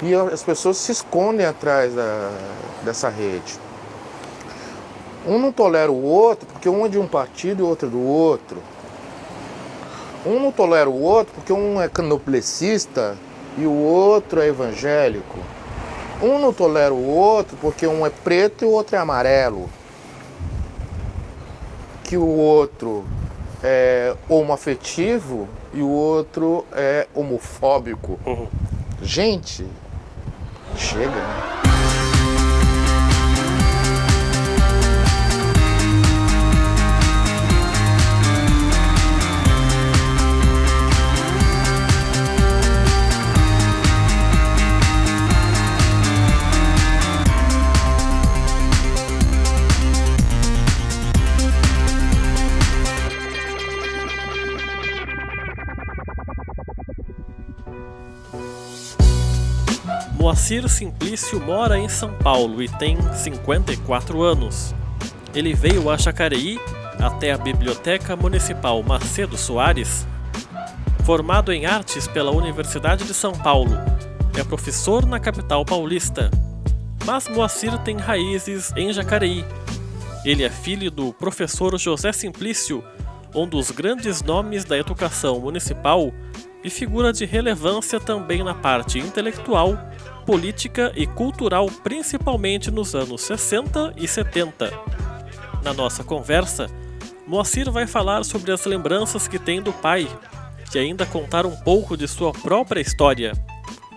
E as pessoas se escondem atrás dessa rede. Um não tolera o outro porque um é de um partido e o outro é do outro. Um não tolera o outro porque um é candomblessista e o outro é evangélico. Um não tolera o outro porque um é preto e o outro é amarelo. Que o outro é homoafetivo e o outro é homofóbico. Gente, chega, né? Moacir Simplício mora em São Paulo e tem 54 anos. Ele veio a Jacareí até a Biblioteca Municipal Macedo Soares. Formado em Artes pela Universidade de São Paulo, é professor na capital paulista. Mas Moacir tem raízes em Jacareí. Ele é filho do professor José Simplício, um dos grandes nomes da educação municipal e figura de relevância também na parte intelectual, política e cultural, principalmente nos anos 60 e 70. Na nossa conversa, Moacir vai falar sobre as lembranças que tem do pai e ainda contar um pouco de sua própria história.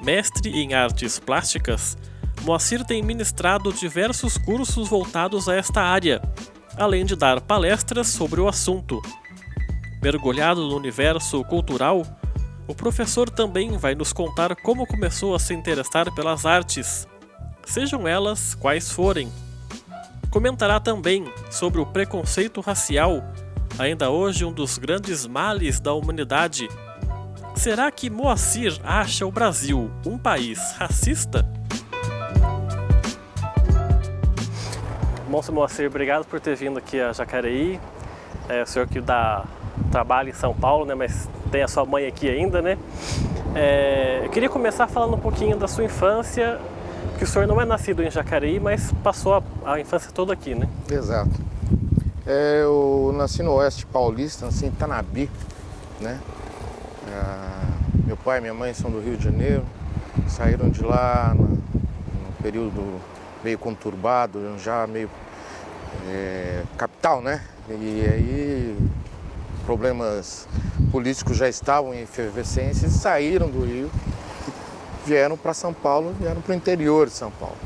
Mestre em artes plásticas, Moacir tem ministrado diversos cursos voltados a esta área, além de dar palestras sobre o assunto. Mergulhado no universo cultural, o professor também vai nos contar como começou a se interessar pelas artes, sejam elas quais forem. Comentará também sobre o preconceito racial, ainda hoje um dos grandes males da humanidade. Será que Moacir acha o Brasil um país racista? Moço Moacir, obrigado por ter vindo aqui a Jacareí. O senhor que trabalha em São Paulo, né, mas tem a sua mãe aqui ainda, né? Eu queria começar falando um pouquinho da sua infância, que o senhor não é nascido em Jacareí, mas passou a infância toda aqui, né? Exato. Eu nasci no Oeste Paulista, nasci em Tanabi, né? Meu pai e minha mãe são do Rio de Janeiro, saíram de lá num período meio conturbado, já meio capital, né? E aí problemas políticos já estavam em efervescência e saíram do Rio, vieram para São Paulo, vieram para o interior de São Paulo.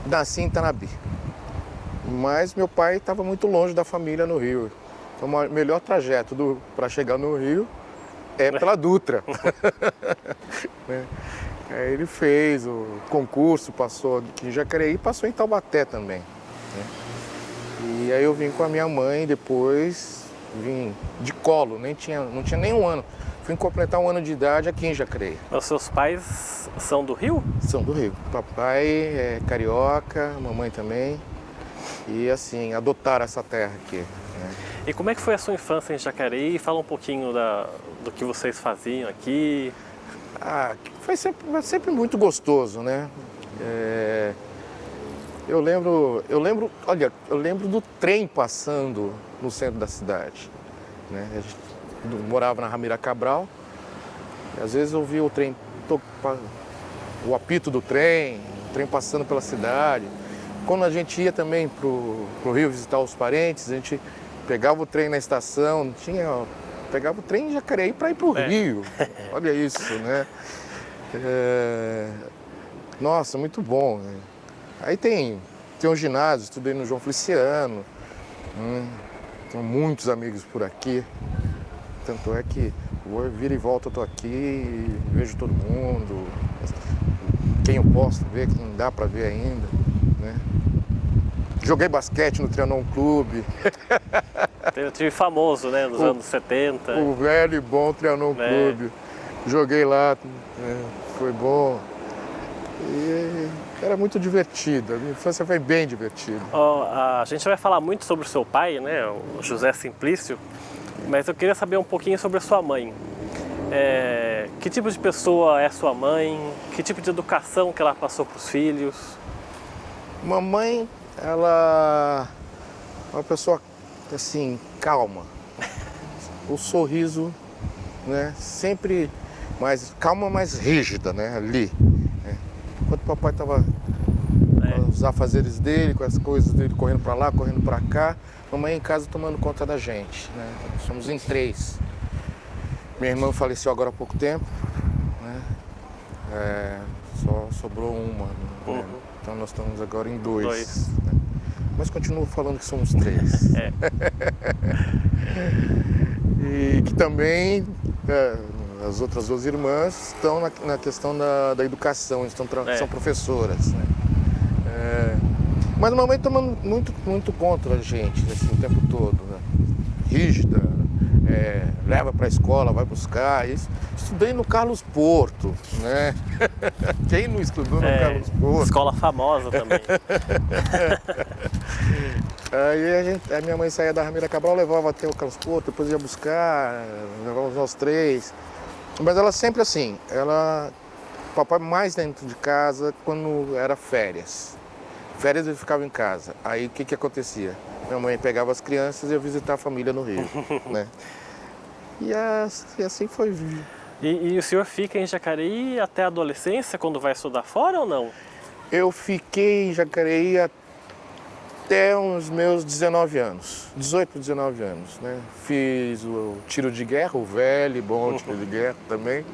Nasci em Tanabi, mas meu pai estava muito longe da família no Rio. Então o melhor trajeto para chegar no Rio é pela Dutra. Aí ele fez o concurso, passou aqui em Jacareí e passou em Taubaté também, né? E aí eu vim com a minha mãe depois, vim de colo, não tinha nem um ano. Fui completar um ano de idade aqui em Jacareí. Os seus pais são do Rio? São do Rio. Papai é carioca, mamãe também. E assim, adotaram essa terra aqui, né? E como é que foi a sua infância em Jacareí? Fala um pouquinho do que vocês faziam aqui. Foi sempre muito gostoso, né? Eu lembro do trem passando no centro da cidade, né? A gente morava na Ramira Cabral, e às vezes eu via o trem, o apito do trem, o trem passando pela cidade. Quando a gente ia também pro Rio visitar os parentes, a gente pegava o trem na estação, pegava o trem em Jacareí para ir pro Rio. Olha isso, né? Nossa, muito bom, né? Aí tem um ginásio, estudei no João Feliciano, tenho muitos amigos por aqui, tanto é que eu viro e volto, eu tô aqui, vejo todo mundo, quem eu posso ver, quem não dá para ver ainda, né? Joguei basquete no Trianon Clube. Teve um time famoso, né, nos anos 70. O velho e bom Trianon Clube. Joguei lá, foi bom. E era muito divertido, a minha infância foi bem divertida. A gente vai falar muito sobre o seu pai, né, o José Simplício, mas eu queria saber um pouquinho sobre a sua mãe. Que tipo de pessoa é sua mãe? Que tipo de educação que ela passou para os filhos? Mamãe, ela é uma pessoa assim, calma. O sorriso, né, sempre mais calma, mais rígida, né, ali. Né? Enquanto o papai estava com os afazeres dele, com as coisas dele, correndo para lá, correndo para cá, mamãe em casa tomando conta da gente, né? Somos em 3. Minha irmã faleceu agora há pouco tempo, né? Só sobrou uma, né? Então nós estamos agora em 2. Né? Mas continuo falando que somos 3. E que também as outras 2 irmãs estão na questão da educação, são professoras. Né? Mas a mamãe tomando muito contra a gente assim, o tempo todo, né? Rígida, leva para a escola, vai buscar. Estudei no Carlos Porto, né? Quem não estudou no Carlos Porto? Escola famosa também. Aí a minha mãe saía da Ramira Cabral, levava até o Carlos Porto, depois ia buscar, levava nós 3. Mas ela sempre assim, papai mais dentro de casa quando era férias. Férias ele ficava em casa. Aí o que acontecia? Minha mãe pegava as crianças e ia visitar a família no Rio, né? E assim foi. E o senhor fica em Jacareí até a adolescência, quando vai estudar fora ou não? Eu fiquei em Jacareí até os meus 19 anos, 18, 19 anos, né? Fiz o tiro de guerra, o velho e bom tiro de guerra também.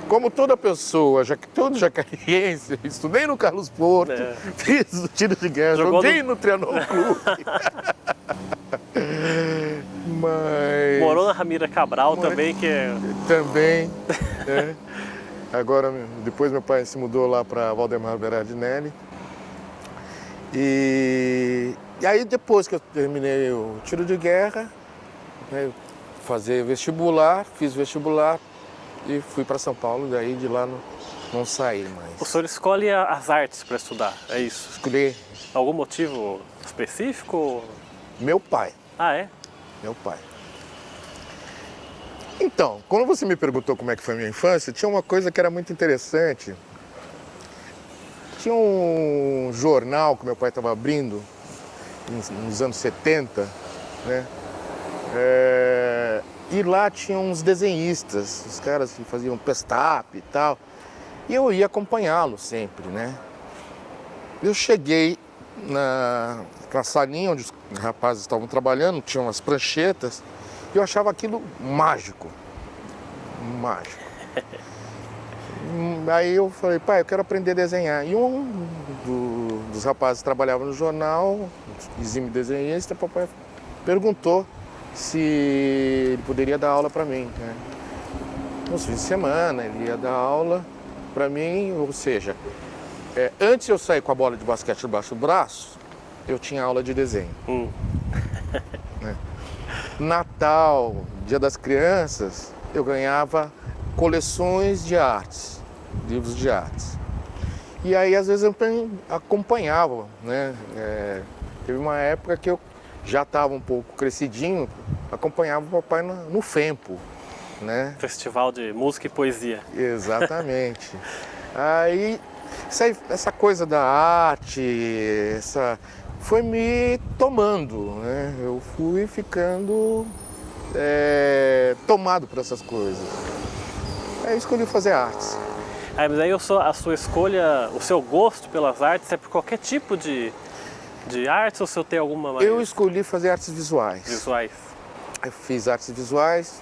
Como toda pessoa, todo jacariense, estudei no Carlos Porto, fiz o tiro de guerra, joguei no Trianon Clube. Mas... Morou na Ramira Cabral também, que é... Também, né? Agora, depois meu pai se mudou lá para Valdemar Berardinelli. E aí depois que eu terminei o tiro de guerra, né, fiz vestibular e fui para São Paulo, daí de lá não saí mais. O senhor escolhe as artes para estudar, é isso? Escolhi. Algum motivo específico? Meu pai. Ah, é? Meu pai. Então, quando você me perguntou como é que foi a minha infância, tinha uma coisa que era muito interessante. Tinha um jornal que meu pai estava abrindo nos anos 70, né? E lá tinha uns desenhistas, os caras que faziam pestap e tal. E eu ia acompanhá-lo sempre, né? Eu cheguei na salinha onde os rapazes estavam trabalhando, tinham umas pranchetas, e eu achava aquilo mágico. Mágico. Aí eu falei, pai, eu quero aprender a desenhar. E um dos rapazes que trabalhava no jornal, exímio desenhista, papai perguntou se ele poderia dar aula para mim, né? Nos fins de semana ele ia dar aula para mim, ou seja, antes de eu sair com a bola de basquete debaixo do braço, eu tinha aula de desenho. Né? Natal, Dia das Crianças, eu ganhava coleções de artes, livros de artes. E aí às vezes eu acompanhava, né? Teve uma época que eu já estava um pouco crescidinho, acompanhava o papai no FEMPO, né? Festival de Música e Poesia. Exatamente. Aí, essa coisa da arte, foi me tomando, né? Eu fui ficando tomado por essas coisas. Aí eu escolhi fazer artes. Mas aí a sua escolha, o seu gosto pelas artes é por qualquer tipo de artes ou se eu tenho alguma mais? Eu escolhi fazer artes visuais. Visuais. Eu fiz artes visuais,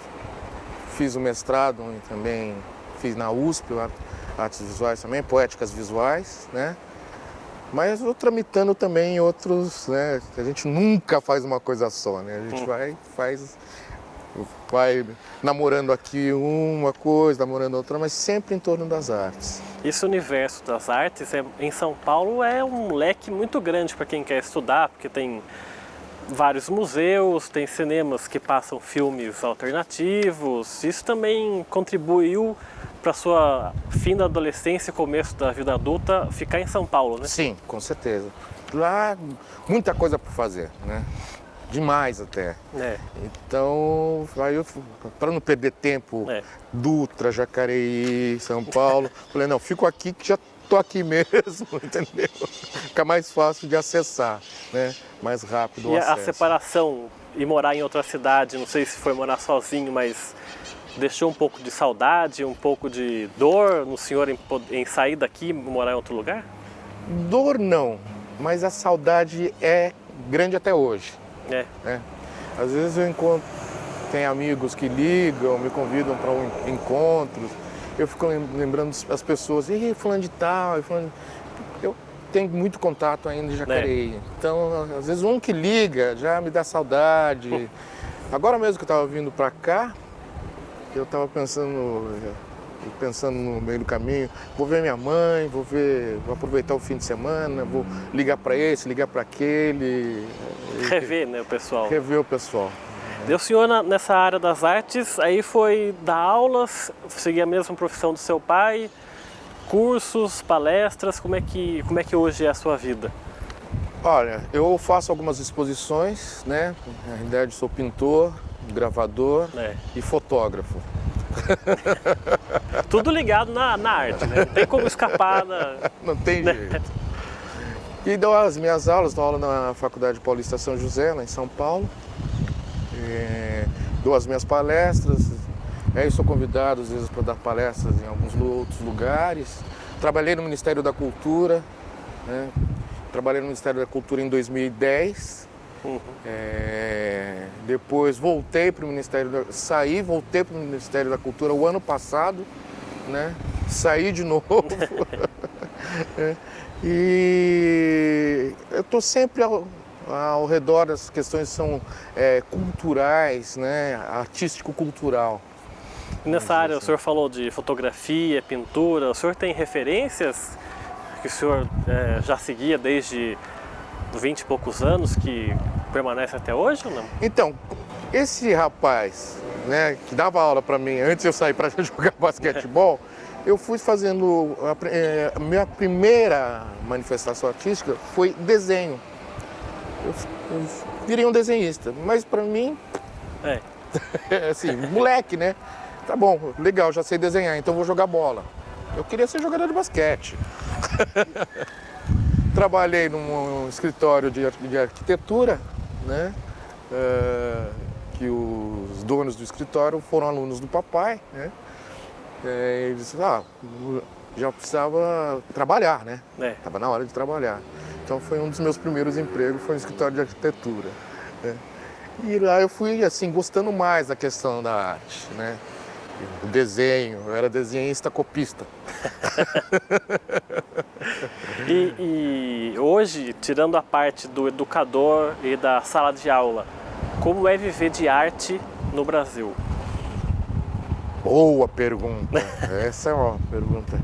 fiz o mestrado também, fiz na USP, artes visuais também, poéticas visuais, né? Mas eu tramitando também outros, né? A gente nunca faz uma coisa só, né? A gente vai namorando aqui uma coisa, namorando outra, mas sempre em torno das artes. Esse universo das artes em São Paulo é um leque muito grande para quem quer estudar, porque tem vários museus, tem cinemas que passam filmes alternativos. Isso também contribuiu para sua fim da adolescência e começo da vida adulta ficar em São Paulo, né? Sim, com certeza. Lá, muita coisa para fazer, né? demais até. É. Então, aí para não perder tempo, Dutra, Jacareí, São Paulo, falei, não, fico aqui que já tô aqui mesmo, entendeu? Fica mais fácil de acessar, né? Mais rápido o acesso. E a separação e morar em outra cidade, não sei se foi morar sozinho, mas deixou um pouco de saudade, um pouco de dor no senhor em sair daqui e morar em outro lugar? Dor não, mas a saudade é grande até hoje. Né? Às vezes eu encontro, tem amigos que ligam, me convidam para encontros, eu fico lembrando as pessoas, e fulano de tal, eu tenho muito contato ainda em Jacareí, então às vezes um que liga já me dá saudade. Agora mesmo que eu estava vindo para cá, eu estava pensando no meio do caminho, vou ver minha mãe, vou aproveitar o fim de semana, vou ligar para esse, ligar para aquele. Rever, né, o pessoal. Rever o pessoal. E o senhor nessa área das artes, aí foi dar aulas, seguir a mesma profissão do seu pai, cursos, palestras, como é que hoje é a sua vida? Olha, eu faço algumas exposições, né? Na realidade sou pintor, gravador e fotógrafo. Tudo ligado na arte, né? Não tem como escapar Não tem jeito. E dou as minhas aulas, dou aula na Faculdade Paulista São José, lá em São Paulo. Dou as minhas palestras, aí sou convidado às vezes para dar palestras em alguns outros lugares. Trabalhei no Ministério da Cultura, né? Trabalhei no Ministério da Cultura em 2010. Depois voltei para o Ministério voltei para o Ministério da Cultura o ano passado, né? Saí de novo. E eu estou sempre ao redor das questões que são culturais, né? Artístico-cultural. Nessa área o senhor falou de fotografia, pintura, o senhor tem referências que o senhor já seguia desde 20 e poucos anos, que permanece até hoje ou não? Então, esse rapaz, né, que dava aula para mim antes de eu sair para jogar basquetebol, eu fui fazendo a minha primeira manifestação artística foi desenho. Eu virei um desenhista, mas para mim assim, moleque, né? Tá bom, legal, já sei desenhar, então vou jogar bola. Eu queria ser jogador de basquete. Trabalhei num escritório de arquitetura, né? Que os donos do escritório foram alunos do papai, né? E eles disseram, já precisava trabalhar, né? Estava na hora de trabalhar. Então foi um dos meus primeiros empregos, foi no escritório de arquitetura. Né? E lá eu fui assim, gostando mais da questão da arte, né? O desenho, eu era desenhista copista. E hoje, tirando a parte do educador e da sala de aula, como é viver de arte no Brasil? Boa pergunta, essa é uma pergunta.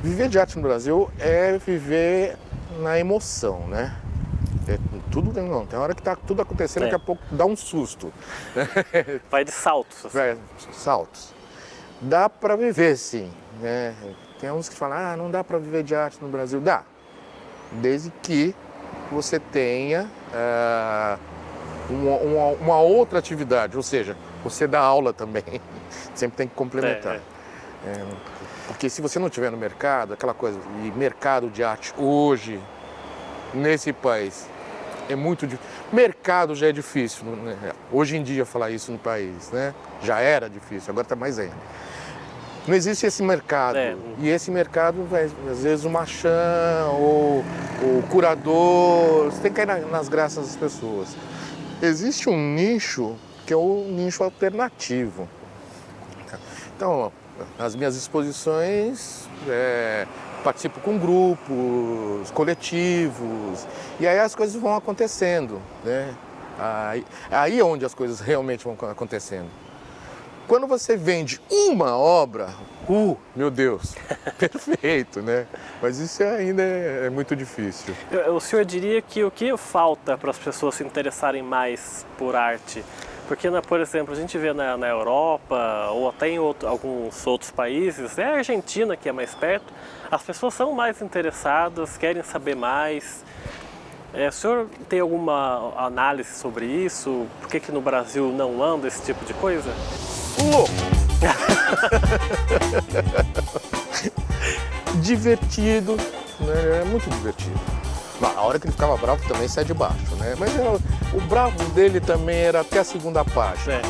Viver de arte no Brasil é viver na emoção, né? Tem hora que tá tudo acontecendo, daqui a pouco dá um susto. Vai de saltos. Assim. Saltos. Dá para viver, sim. Né? Tem uns que falam, não dá para viver de arte no Brasil. Dá, desde que você tenha uma outra atividade, ou seja, você dá aula também, sempre tem que complementar. Porque se você não estiver no mercado, aquela coisa, e mercado de arte hoje, nesse país, é muito difícil. Mercado já é difícil, né? Hoje em dia falar isso no país, né? Já era difícil, agora está mais ainda. Não existe esse mercado. E esse mercado, às vezes, o marchand ou o curador, você tem que cair nas graças das pessoas. Existe um nicho que é o nicho alternativo. Então, nas minhas exposições, participo com grupos, coletivos, e aí as coisas vão acontecendo, né? Aí é onde as coisas realmente vão acontecendo. Quando você vende uma obra, meu Deus, perfeito, né? Mas isso ainda é muito difícil. O senhor diria que o que falta para as pessoas se interessarem mais por arte? Porque, por exemplo, a gente vê na Europa ou até em alguns outros países, a Argentina que é mais perto, as pessoas são mais interessadas, querem saber mais. O senhor tem alguma análise sobre isso? Por que no Brasil não anda esse tipo de coisa? Louco! Divertido, né? É muito divertido. A hora que ele ficava bravo também sai de baixo, né? Mas o bravo dele também era até a segunda página.